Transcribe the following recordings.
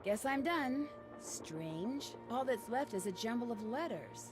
Guess I'm done. Strange. All that's left is a jumble of letters.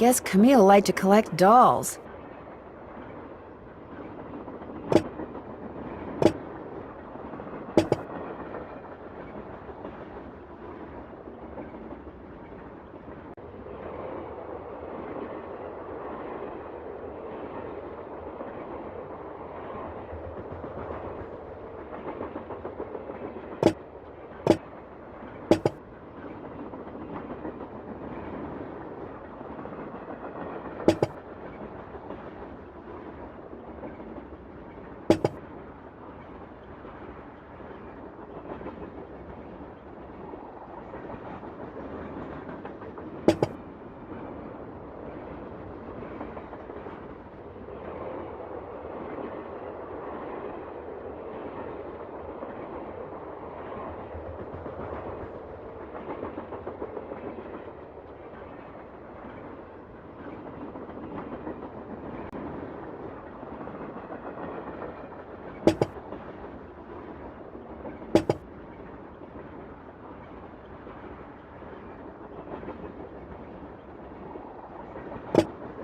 Guess Camille liked to collect dolls.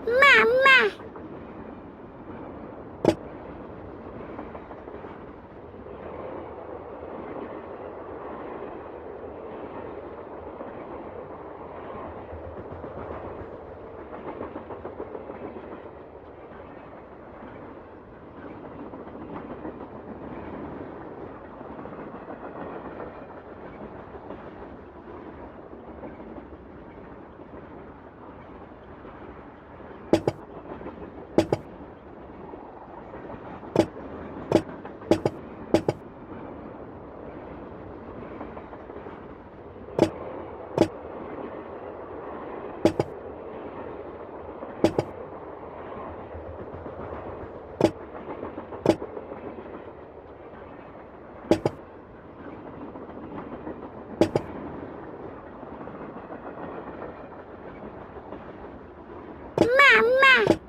Mama! Mama!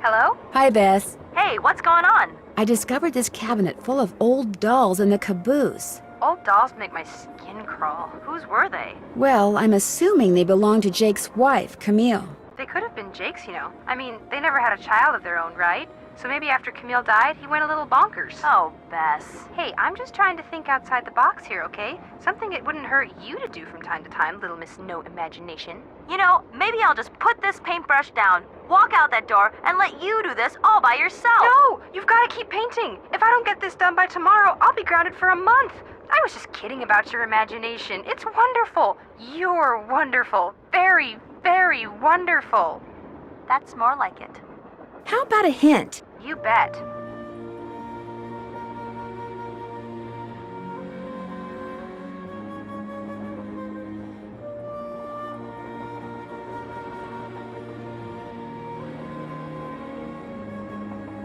Hello? Hi, Beth. Hey, what's going on? I discovered this cabinet full of old dolls in the caboose. Old dolls make my skin crawl. Whose were they? Well, I'm assuming they belong to Jake's wife, Camille. They could have been Jake's, you know. I mean, they never had a child of their own, right? So maybe after Camille died, he went a little bonkers. Oh, Bess. Hey, I'm just trying to think outside the box here, okay? Something it wouldn't hurt you to do from time to time, little Miss No Imagination. You know, maybe I'll just put this paintbrush down, walk out that door, and let you do this all by yourself. No! You've got to keep painting. If I don't get this done by tomorrow, I'll be grounded for a month. I was just kidding about your imagination. It's wonderful. You're wonderful. Very, very wonderful. That's more like it. How about a hint? You bet.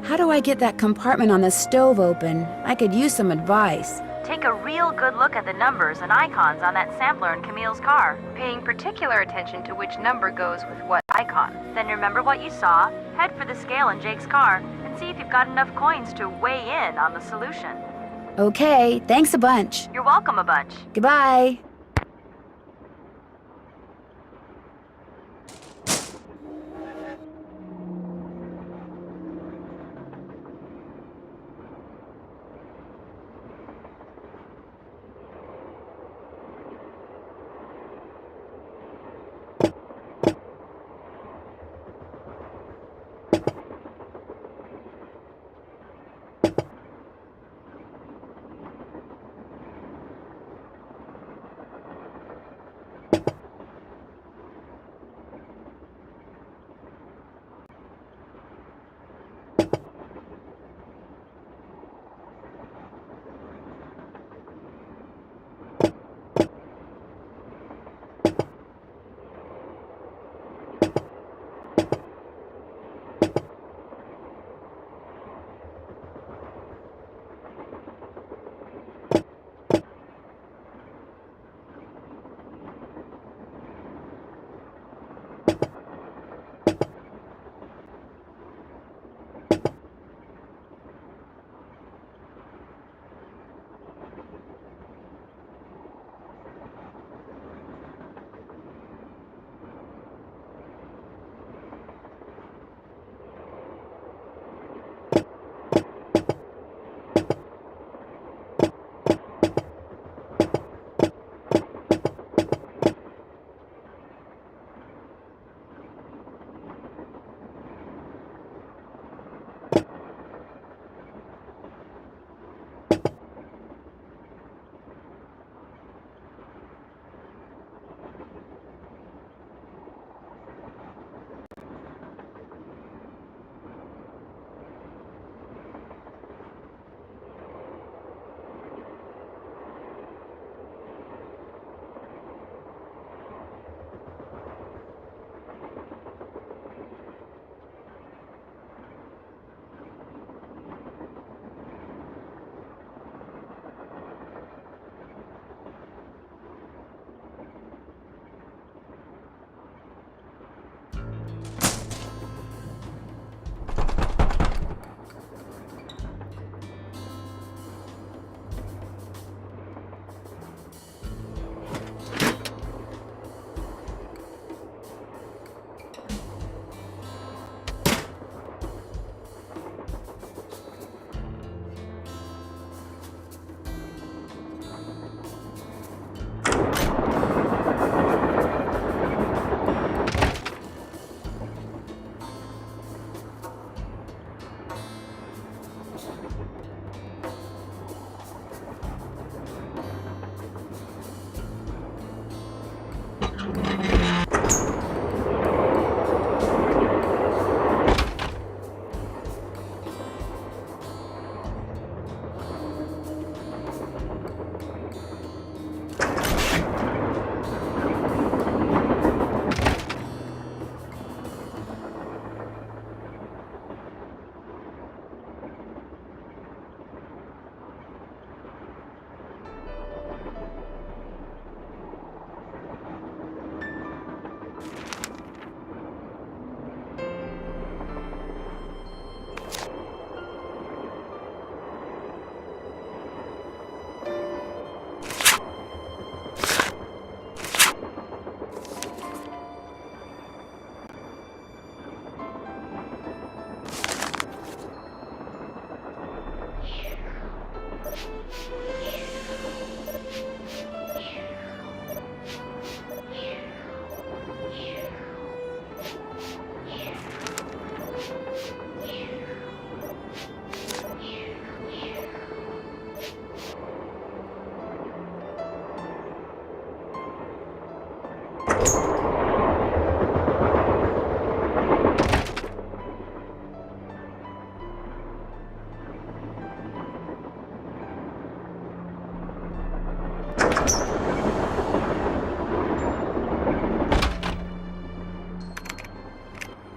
How do I get that compartment on the stove open? I could use some advice. Take a real good look at the numbers and icons on that sampler in Camille's car, paying particular attention to which number goes with what icon. Then remember what you saw, head for the scale in Jake's car, and see if you've got enough coins to weigh in on the solution. Okay, thanks a bunch. You're welcome a bunch. Goodbye.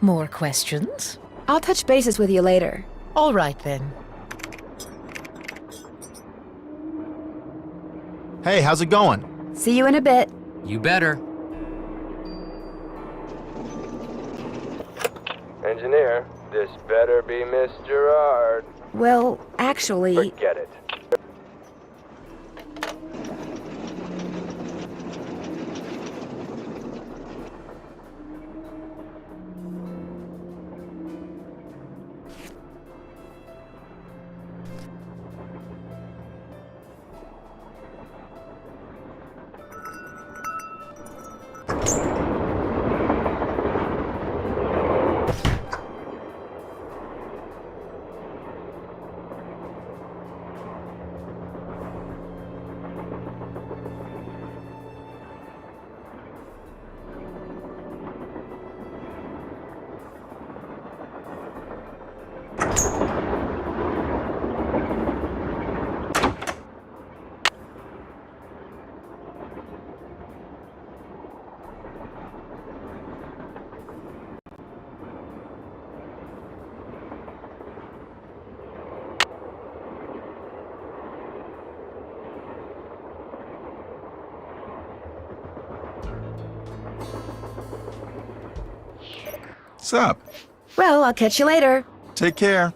more questions? I'll touch bases with you later. All right, then. Hey, how's it going? See you in a bit. You better. Engineer, this better be Miss Gerard. Well, actually... Forget it. What's up? Well, I'll catch you later. Take care.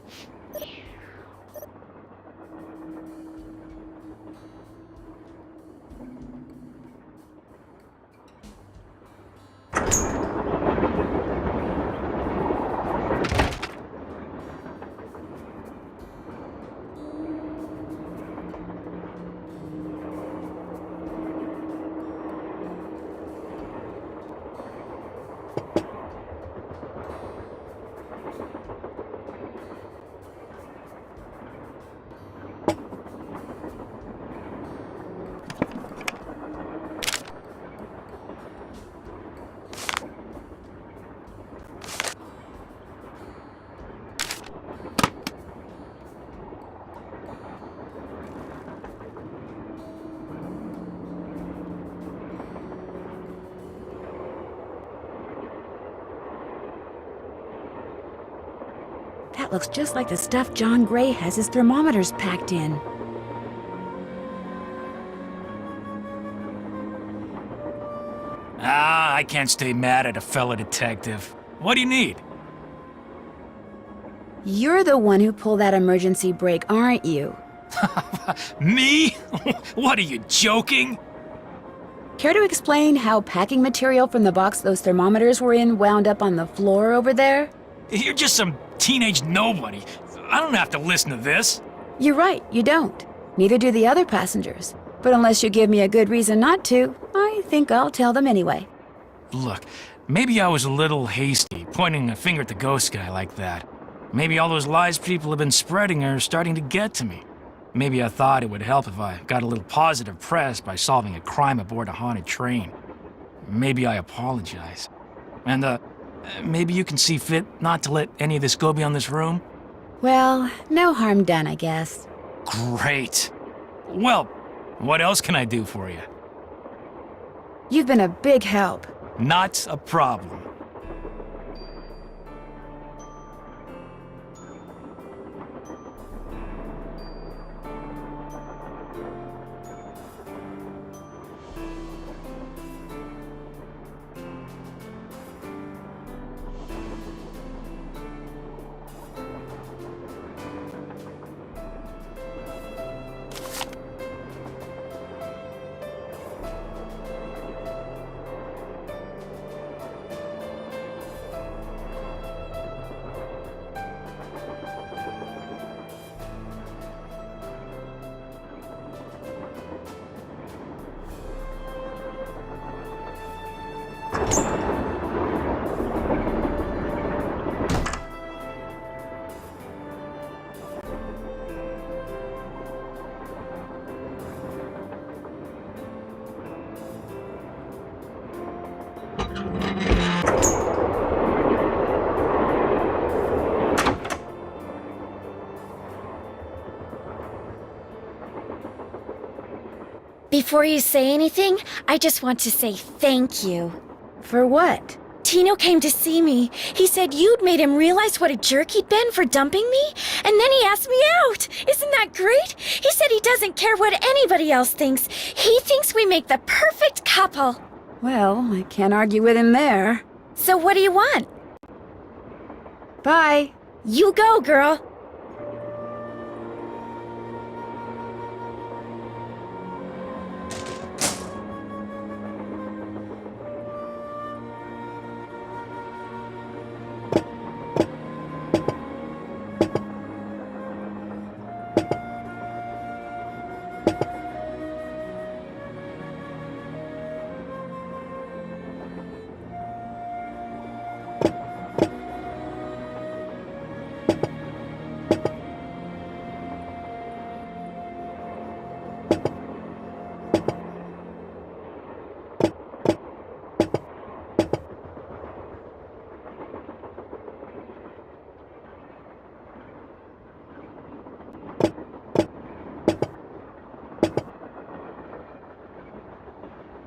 That looks just like the stuff John Gray has his thermometers packed in. I can't stay mad at a fellow detective. What do you need? You're the one who pulled that emergency brake, aren't you? Me? What are you, joking? Care to explain how packing material from the box those thermometers were in wound up on the floor over there? You're just some teenage nobody. I don't have to listen to this. You're right, you don't. Neither do the other passengers. But unless you give me a good reason not to, I think I'll tell them anyway. Look, maybe I was a little hasty, pointing a finger at the ghost guy like that. Maybe all those lies people have been spreading are starting to get to me. Maybe I thought it would help if I got a little positive press by solving a crime aboard a haunted train. Maybe I apologize. And, maybe you can see fit not to let any of this go beyond this room? Well, no harm done, I guess. Great. Well, what else can I do for you? You've been a big help. Not a problem. Before you say anything, I just want to say thank you. For what? Tino came to see me. He said you'd made him realize what a jerk he'd been for dumping me, and then he asked me out. Isn't that great? He said he doesn't care what anybody else thinks. He thinks we make the perfect couple. Well, I can't argue with him there. So what do you want? Bye. You go, girl.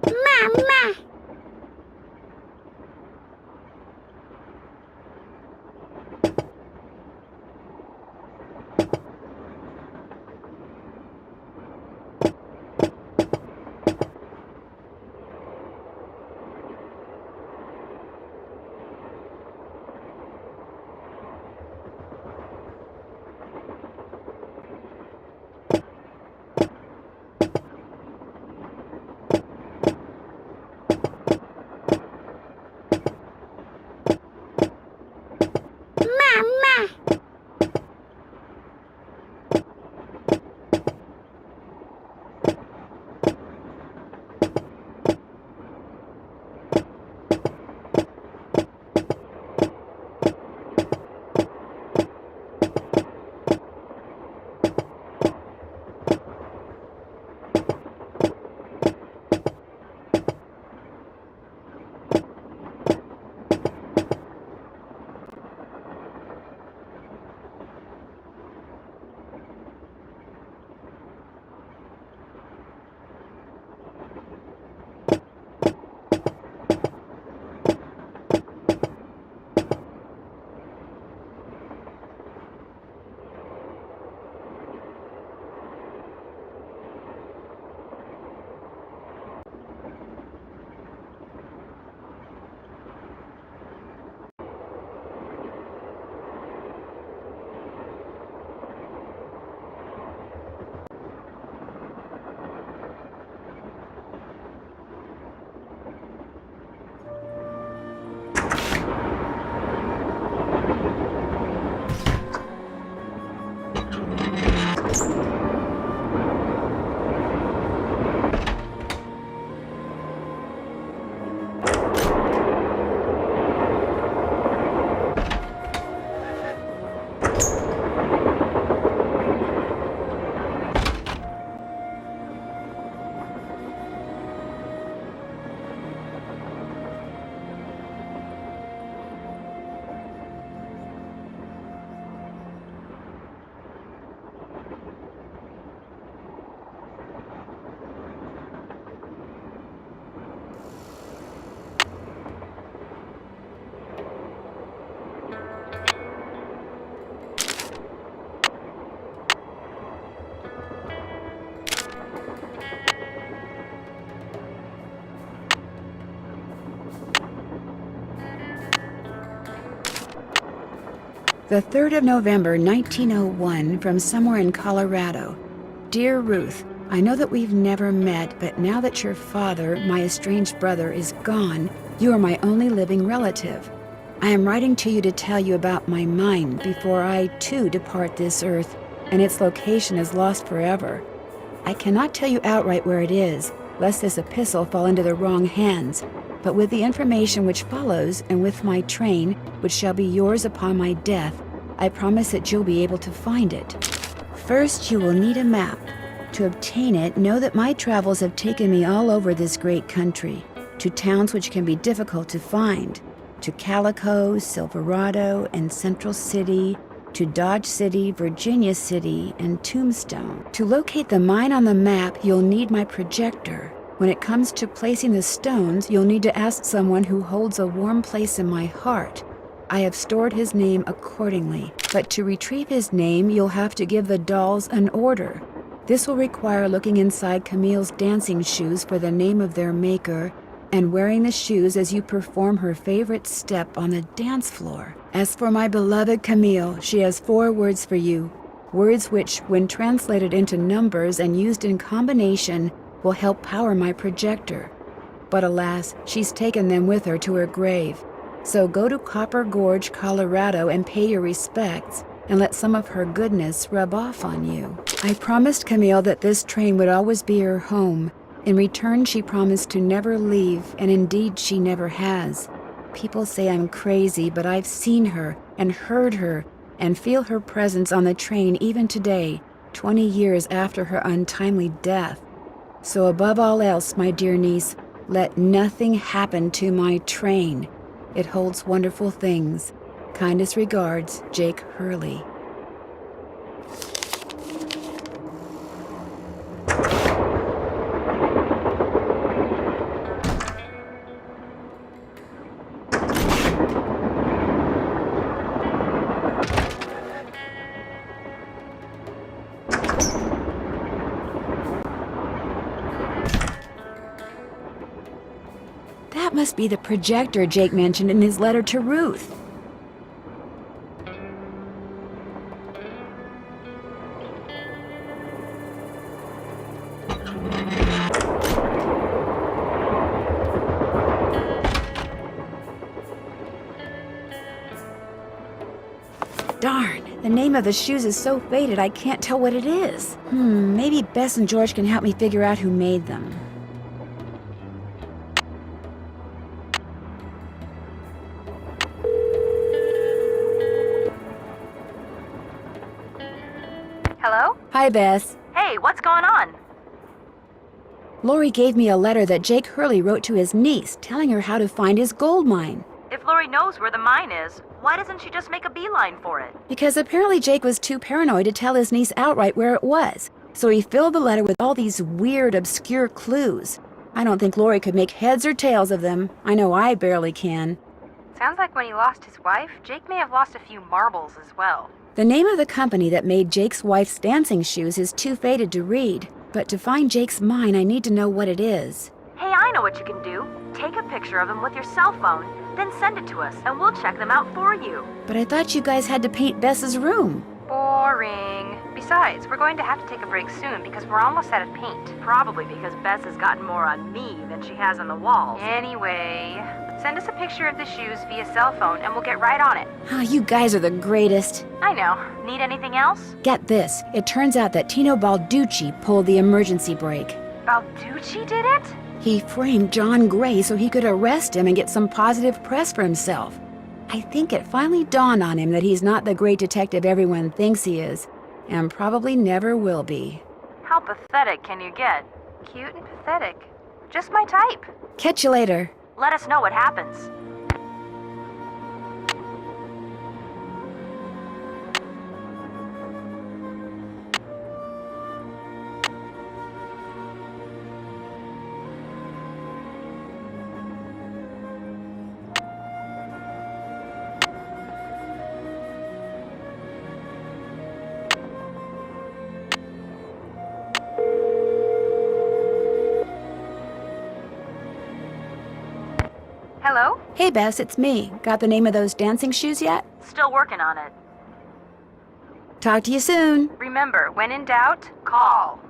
Mama. The 3rd of November, 1901, from somewhere in Colorado. Dear Ruth, I know that we've never met, but now that your father, my estranged brother, is gone, you are my only living relative. I am writing to you to tell you about my mind before I, too, depart this earth, and its location is lost forever. I cannot tell you outright where it is, lest this epistle fall into the wrong hands, but with the information which follows, and with my train, which shall be yours upon my death, I promise that you'll be able to find it. First, you will need a map. To obtain it, know that my travels have taken me all over this great country, to towns which can be difficult to find, to Calico, Silverado, and Central City, to Dodge City, Virginia City, and Tombstone. To locate the mine on the map, you'll need my projector. When it comes to placing the stones, you'll need to ask someone who holds a warm place in my heart. I have stored his name accordingly, but to retrieve his name, you'll have to give the dolls an order. This will require looking inside Camille's dancing shoes for the name of their maker, and wearing the shoes as you perform her favorite step on the dance floor. As for my beloved Camille, she has 4 words for you, words which, when translated into numbers and used in combination, will help power my projector. But alas, she's taken them with her to her grave. So go to Copper Gorge, Colorado and pay your respects, and let some of her goodness rub off on you. I promised Camille that this train would always be her home. In return, she promised to never leave, and indeed she never has. People say I'm crazy, but I've seen her and heard her and feel her presence on the train even today, 20 years after her untimely death. So above all else, my dear niece, let nothing happen to my train. It holds wonderful things. Kindest regards, Jake Hurley. That must be the projector Jake mentioned in his letter to Ruth. Darn, the name of the shoes is so faded I can't tell what it is. Maybe Bess and George can help me figure out who made them. Hello? Hi, Bess. Hey, what's going on? Lori gave me a letter that Jake Hurley wrote to his niece, telling her how to find his gold mine. If Lori knows where the mine is, why doesn't she just make a beeline for it? Because apparently Jake was too paranoid to tell his niece outright where it was. So he filled the letter with all these weird, obscure clues. I don't think Lori could make heads or tails of them. I know I barely can. Sounds like when he lost his wife, Jake may have lost a few marbles as well. The name of the company that made Jake's wife's dancing shoes is too faded to read. But to find Jake's mine, I need to know what it is. Hey, I know what you can do. Take a picture of them with your cell phone, then send it to us, and we'll check them out for you. But I thought you guys had to paint Bess's room. Boring. Besides, we're going to have to take a break soon because we're almost out of paint. Probably because Bess has gotten more on me than she has on the walls. Anyway, send us a picture of the shoes via cell phone and we'll get right on it. Oh, you guys are the greatest. I know. Need anything else? Get this. It turns out that Tino Balducci pulled the emergency brake. Balducci did it? He framed John Gray so he could arrest him and get some positive press for himself. I think it finally dawned on him that he's not the great detective everyone thinks he is, and probably never will be. How pathetic can you get? Cute and pathetic. Just my type. Catch you later. Let us know what happens. Hello? Hey, Bess, it's me. Got the name of those dancing shoes yet? Still working on it. Talk to you soon. Remember, when in doubt, call.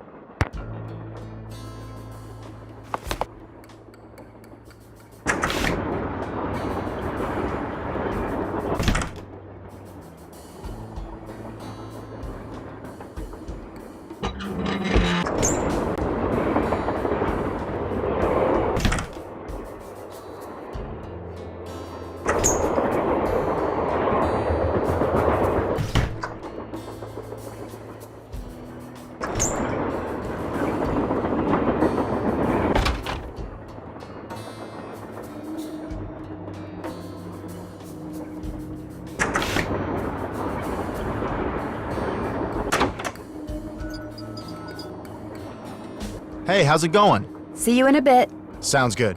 Hey, how's it going? See you in a bit. Sounds good.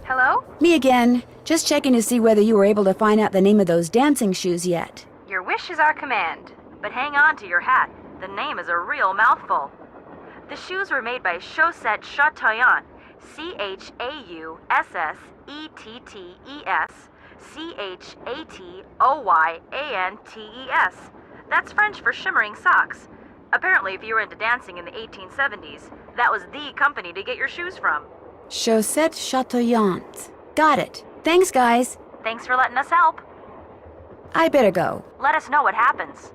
Hello? Me again. Just checking to see whether you were able to find out the name of those dancing shoes yet. Your wish is our command. But hang on to your hat. The name is a real mouthful. The shoes were made by Chaussette Chateauyantes. Chaussettetes. Chatoyantes. That's French for shimmering socks. Apparently, if you were into dancing in the 1870s, that was the company to get your shoes from. Chaussette Chateauyantes. Got it. Thanks, guys. Thanks for letting us help. I better go. Let us know what happens.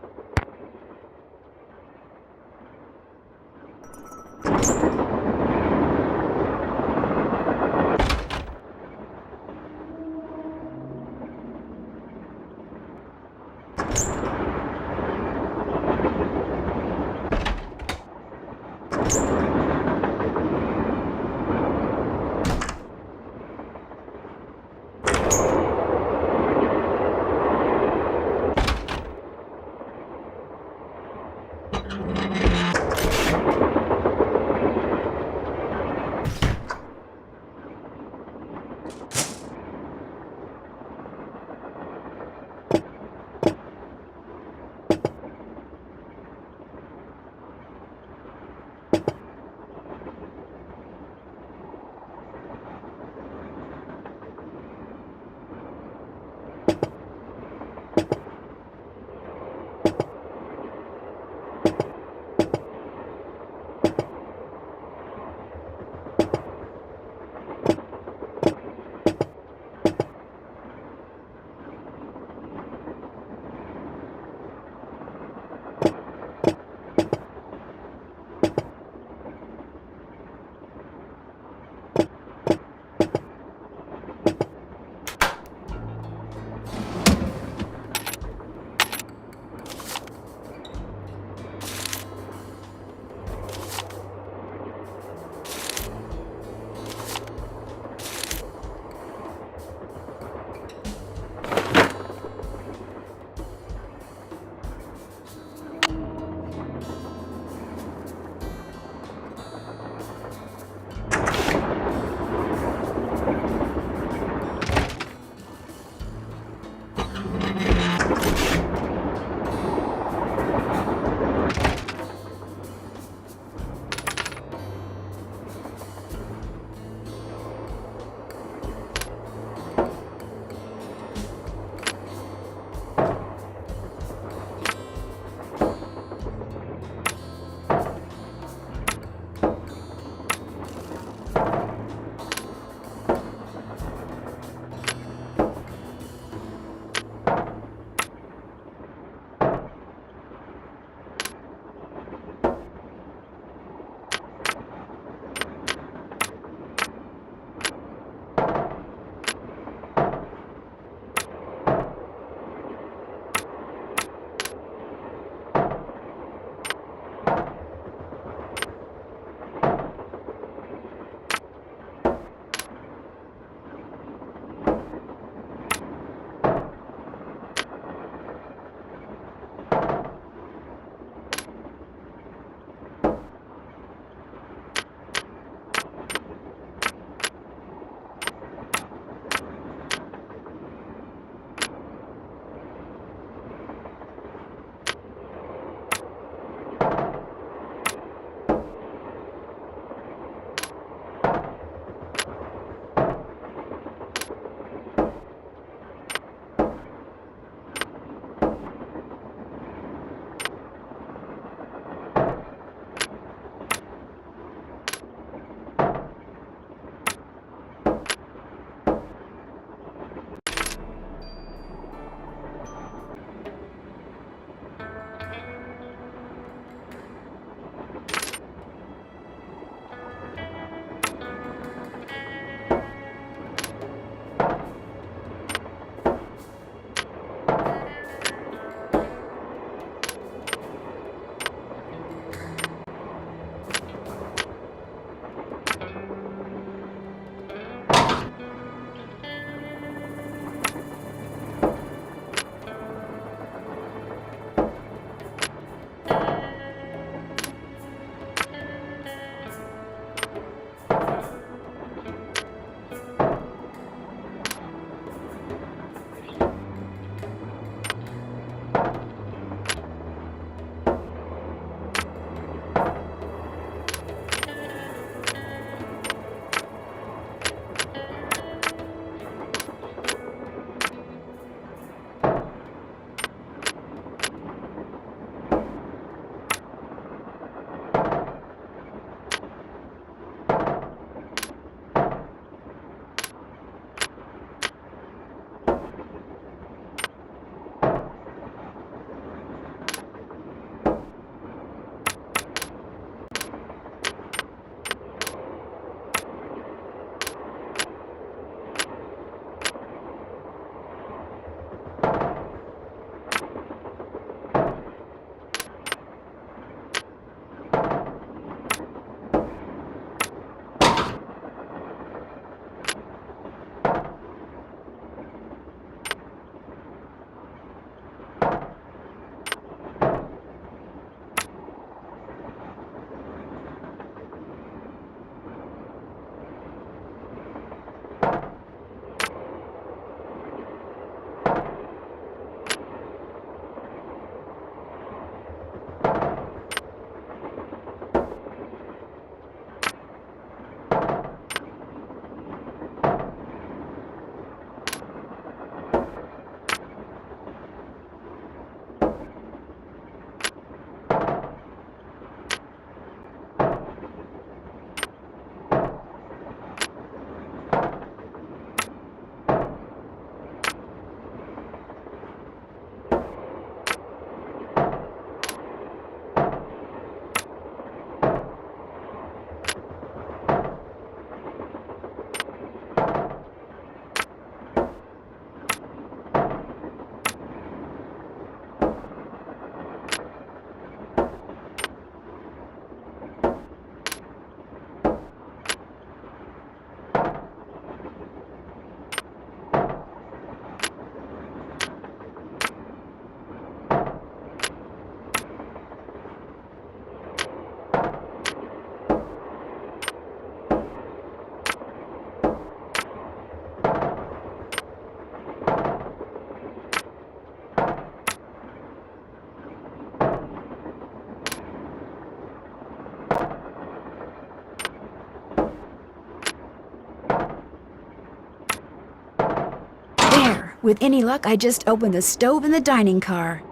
With any luck, I just opened the stove in the dining car.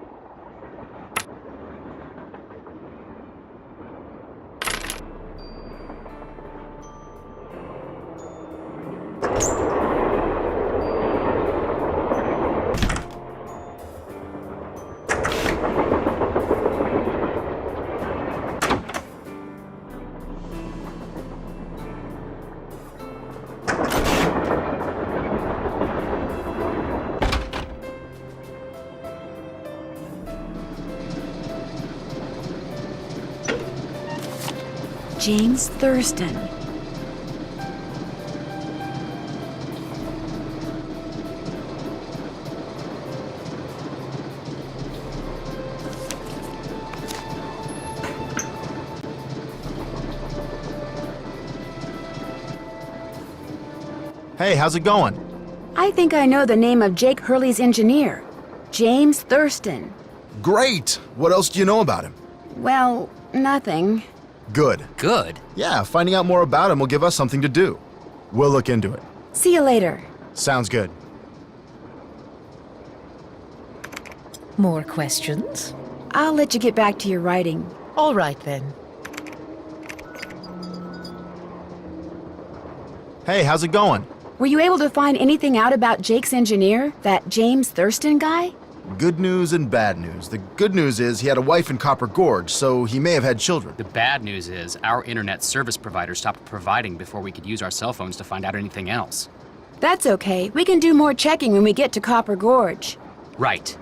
James Thurston. Hey, how's it going? I think I know the name of Jake Hurley's engineer. James Thurston. Great! What else do you know about him? Well, nothing. Good. Good. Yeah, finding out more about him will give us something to do. We'll look into it. See you later. Sounds good. More questions? I'll let you get back to your writing. All right then. Hey, how's it going? Were you able to find anything out about Jake's engineer, that James Thurston guy? Good news and bad news. The good news is he had a wife in Copper Gorge, so he may have had children. The bad news is our internet service provider stopped providing before we could use our cell phones to find out anything else. That's okay. We can do more checking when we get to Copper Gorge. Right.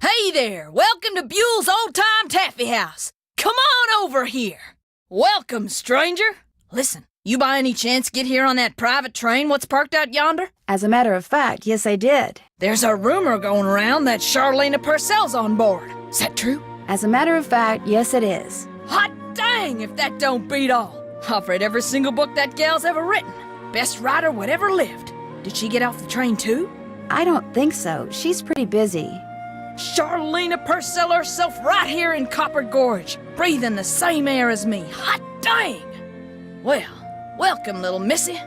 Hey there! Welcome to Buell's Old Time Taffy House. Come on over here. Welcome, stranger. Listen, you by any chance get here on that private train what's parked out yonder? As a matter of fact, yes, I did. There's a rumor going around that Charlena Purcell's on board. Is that true? As a matter of fact, yes, it is. Hot dang if that don't beat all. I've read every single book that gal's ever written. Best writer whatever lived. Did she get off the train too? I don't think so. She's pretty busy. Charlena Purcell herself right here in Copper Gorge, breathing the same air as me. Hot dang! Well, welcome, little missy.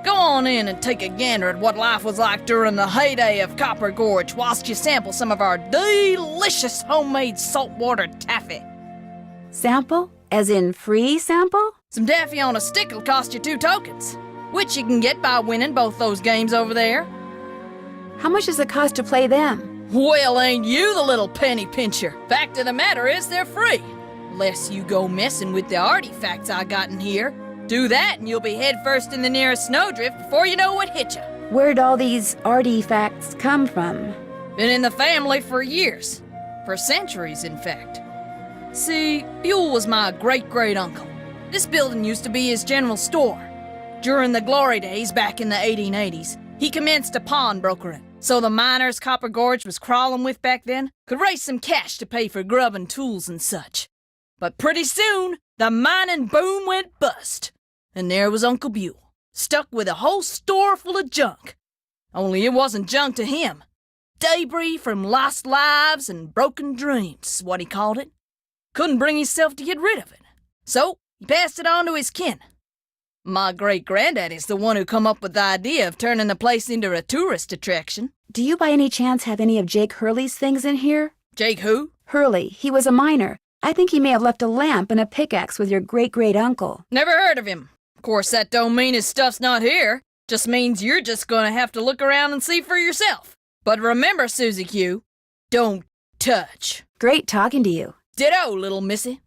Go on in and take a gander at what life was like during the heyday of Copper Gorge whilst you sample some of our delicious homemade saltwater taffy. Sample? As in free sample? Some taffy on a stick'll cost you 2 tokens, which you can get by winning both those games over there. How much does it cost to play them? Well, ain't you the little penny pincher? Fact of the matter is they're free. Unless you go messing with the artifacts I got in here. Do that and you'll be headfirst in the nearest snowdrift before you know what hit you. Where'd all these artifacts come from? Been in the family for years. For centuries, in fact. See, Buell was my great-great-uncle. This building used to be his general store. During the glory days back in the 1880s, he commenced a pawnbrokering. So the miners Copper Gorge was crawling with back then could raise some cash to pay for grub and tools and such. But pretty soon, the mining boom went bust. And there was Uncle Buell, stuck with a whole store full of junk. Only it wasn't junk to him. Debris from lost lives and broken dreams is what he called it. Couldn't bring himself to get rid of it. So he passed it on to his kin. My great-granddaddy's the one who come up with the idea of turning the place into a tourist attraction. Do you by any chance have any of Jake Hurley's things in here? Jake who? Hurley. He was a miner. I think he may have left a lamp and a pickaxe with your great-great-uncle. Never heard of him. Of course, that don't mean his stuff's not here. Just means you're just gonna have to look around and see for yourself. But remember, Susie Q, don't touch. Great talking to you. Ditto, little missy.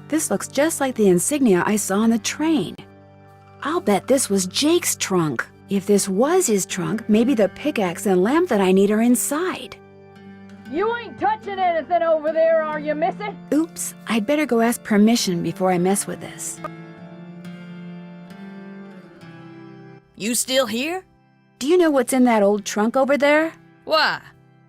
This looks just like the insignia I saw on the train. I'll bet this was Jake's trunk. If this was his trunk, maybe the pickaxe and lamp that I need are inside. You ain't touching anything over there, are you, missy? Oops, I'd better go ask permission before I mess with this. You still here? Do you know what's in that old trunk over there? Why?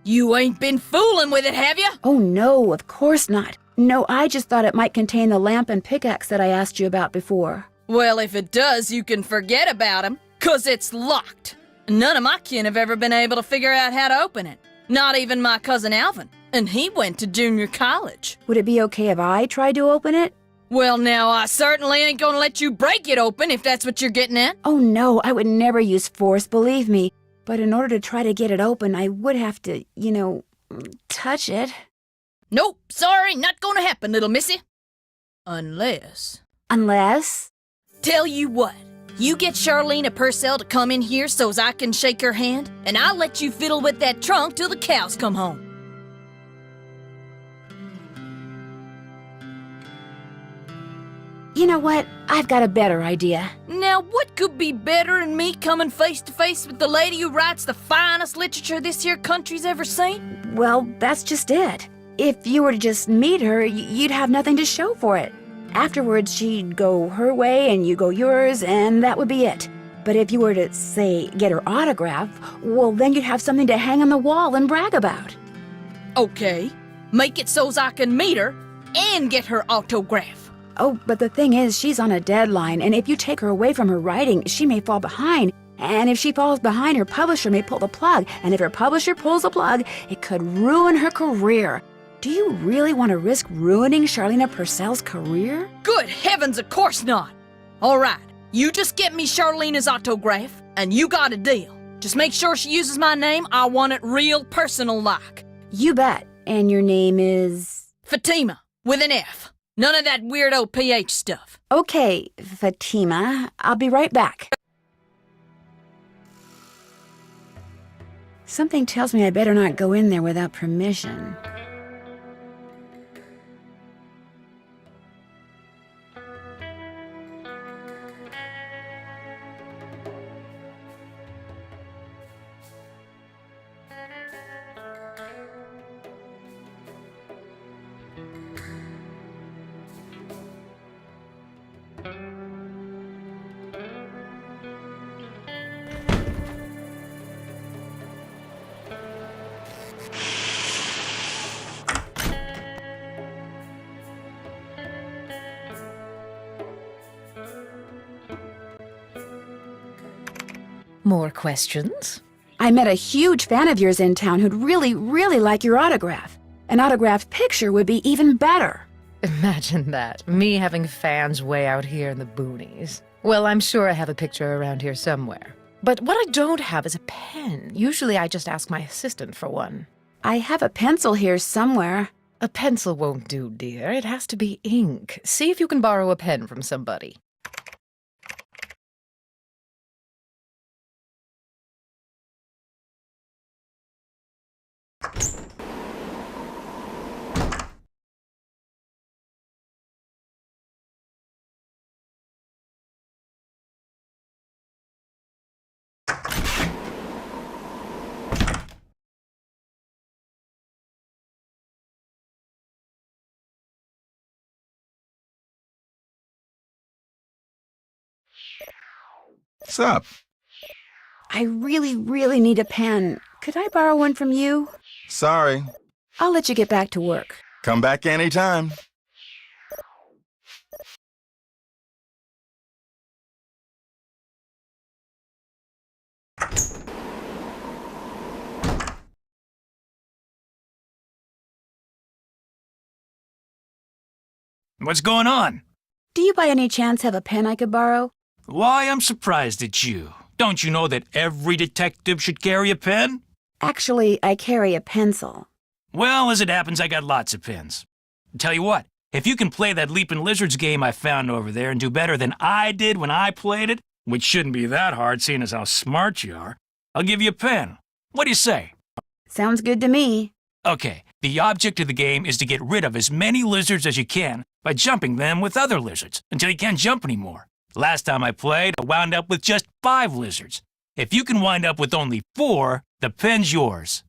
You ain't been fooling with it, have you? Oh no, of course not. No, I just thought it might contain the lamp and pickaxe that I asked you about before. Well, if it does, you can forget about him, 'cause it's locked. None of my kin have ever been able to figure out how to open it. Not even my cousin Alvin, and he went to junior college. Would it be okay if I tried to open it? Well, now, I certainly ain't gonna let you break it open if that's what you're getting at. Oh no, I would never use force, believe me. But in order to try to get it open, I would have to, touch it. Nope, sorry, not gonna happen, little missy. Unless... Unless? Tell you what, you get Charlene Purcell to come in here so's I can shake her hand, and I'll let you fiddle with that trunk till the cows come home. You know what? I've got a better idea. Now, what could be better than me coming face to face with the lady who writes the finest literature this here country's ever seen? Well, that's just it. If you were to just meet her, you'd have nothing to show for it. Afterwards, she'd go her way and you go yours, and that would be it. But if you were to, say, get her autograph, well, then you'd have something to hang on the wall and brag about. Okay, make it so's I can meet her and get her autograph. Oh, but the thing is, she's on a deadline, and if you take her away from her writing, she may fall behind. And if she falls behind, her publisher may pull the plug. And if her publisher pulls the plug, it could ruin her career. Do you really want to risk ruining Charlene Purcell's career? Good heavens, of course not. All right, you just get me Charlene's autograph, and you got a deal. Just make sure she uses my name. I want it real personal-like. You bet. And your name is? Fatima, with an F. None of that weirdo PH stuff. Okay, Fatima. I'll be right back. Something tells me I better not go in there without permission. More questions? I met a huge fan of yours in town who'd really, really like your autograph. An autographed picture would be even better. Imagine that, me having fans way out here in the boonies. Well, I'm sure I have a picture around here somewhere. But what I don't have is a pen. Usually I just ask my assistant for one. I have a pencil here somewhere. A pencil won't do, dear. It has to be ink. See if you can borrow a pen from somebody. What's up? I really, really need a pen. Could I borrow one from you? Sorry. I'll let you get back to work. Come back anytime. What's going on? Do you by any chance have a pen I could borrow? Why, I'm surprised at you. Don't you know that every detective should carry a pen? Actually, I carry a pencil. Well, as it happens, I got lots of pens. Tell you what, if you can play that Leapin' Lizards game I found over there and do better than I did when I played it, which shouldn't be that hard seeing as how smart you are, I'll give you a pen. What do you say? Sounds good to me. Okay, the object of the game is to get rid of as many lizards as you can by jumping them with other lizards until you can't jump anymore. Last time I played, I wound up with just 5 lizards. If you can wind up with only 4, the pen's yours.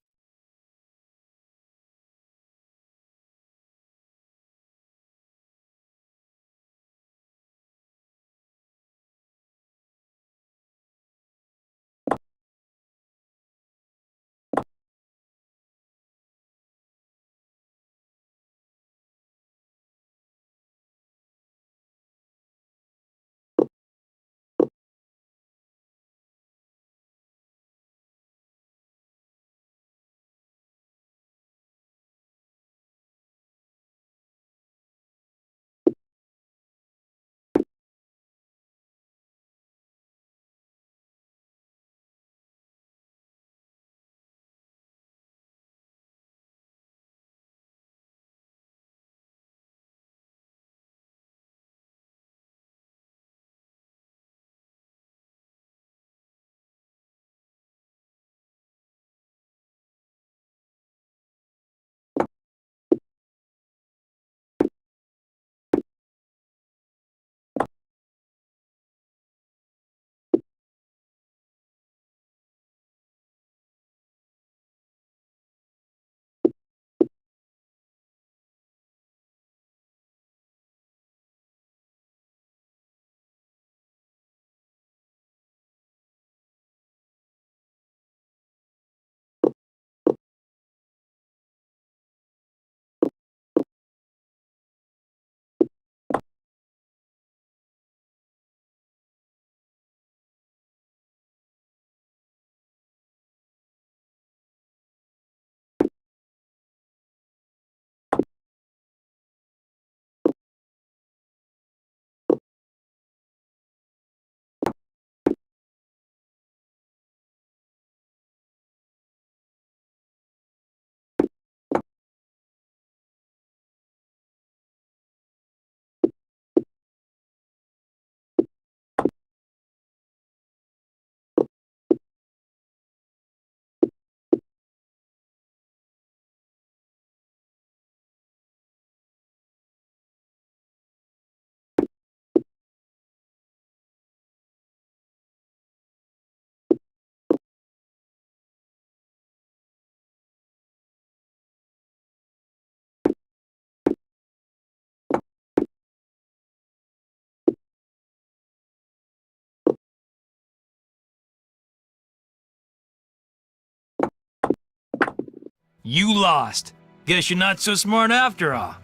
You lost. Guess you're not so smart after all.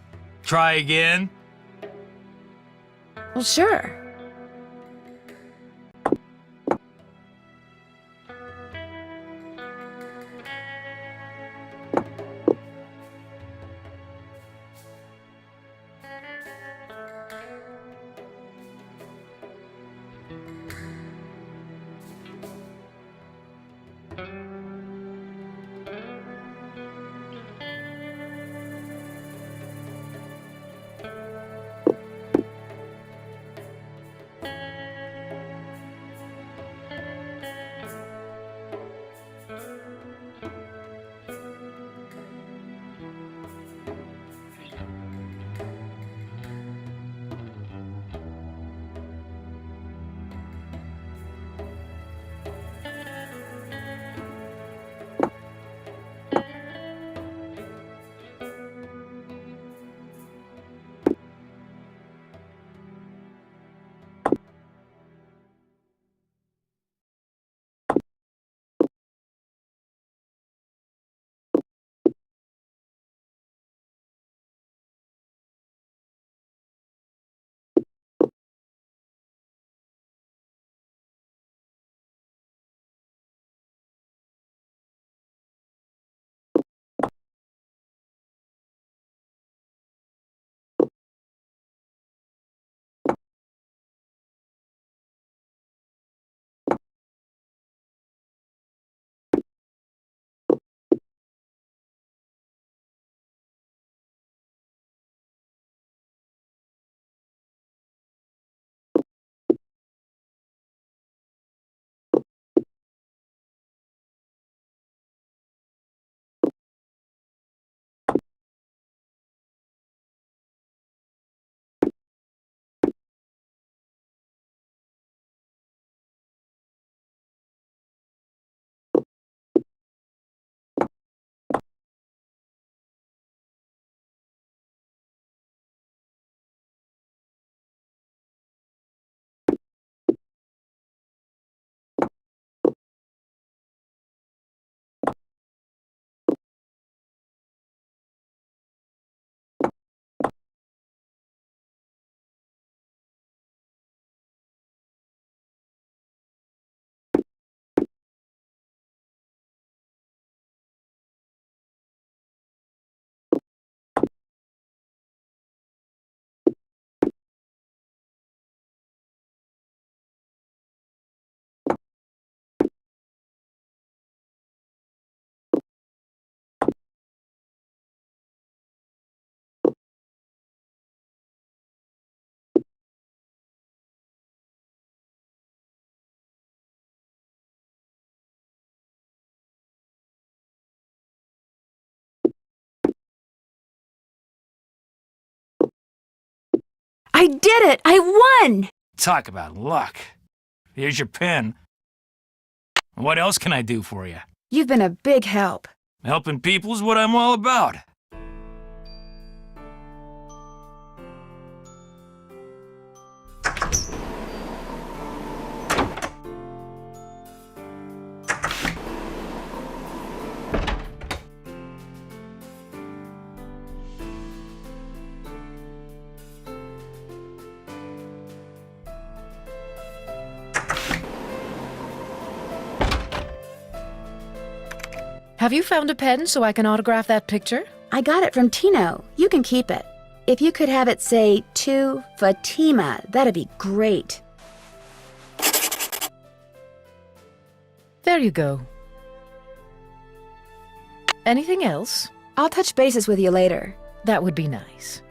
Try again. Well, sure. I did it! I won! Talk about luck. Here's your pen. What else can I do for you? You've been a big help. Helping people is what I'm all about. Have you found a pen so I can autograph that picture? I got it from Tino. You can keep it. If you could have it say, to Fatima, that'd be great. There you go. Anything else? I'll touch bases with you later. That would be nice.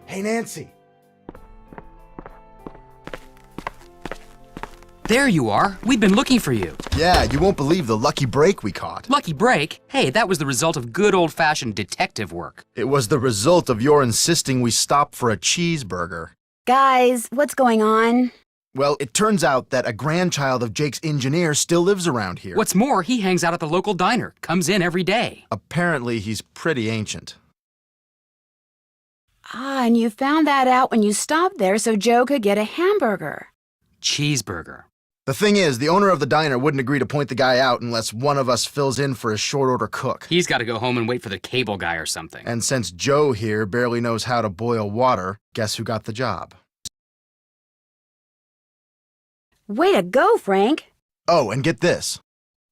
Hey, Nancy. There you are. We've been looking for you. Yeah, you won't believe the lucky break we caught. Lucky break? Hey, that was the result of good old-fashioned detective work. It was the result of your insisting we stop for a cheeseburger. Guys, what's going on? Well, it turns out that a grandchild of Jake's engineer still lives around here. What's more, he hangs out at the local diner, comes in every day. Apparently, he's pretty ancient. Ah, and you found that out when you stopped there so Joe could get a hamburger. Cheeseburger. The thing is, the owner of the diner wouldn't agree to point the guy out unless one of us fills in for his short-order cook. He's got to go home and wait for the cable guy or something. And since Joe here barely knows how to boil water, guess who got the job? Way to go, Frank. Oh, and get this.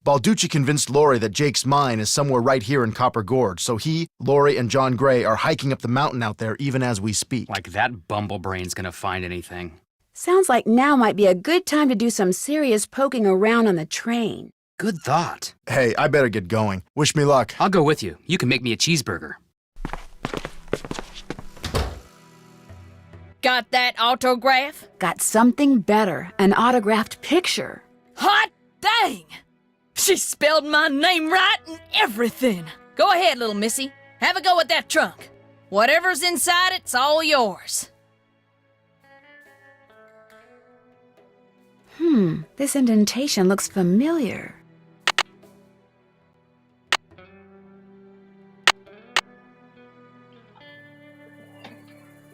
Balducci convinced Lori that Jake's mine is somewhere right here in Copper Gorge, so he, Lori, and John Gray are hiking up the mountain out there even as we speak. Like that bumblebrain's gonna find anything. Sounds like now might be a good time to do some serious poking around on the train. Good thought. Hey, I better get going. Wish me luck. I'll go with you. You can make me a cheeseburger. Got that autograph? Got something better, an autographed picture. Hot dang! She spelled my name right and everything. Go ahead, little missy. Have a go at that trunk. Whatever's inside it's all yours. This indentation looks familiar.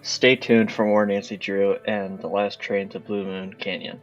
Stay tuned for more Nancy Drew and the last train to Blue Moon Canyon.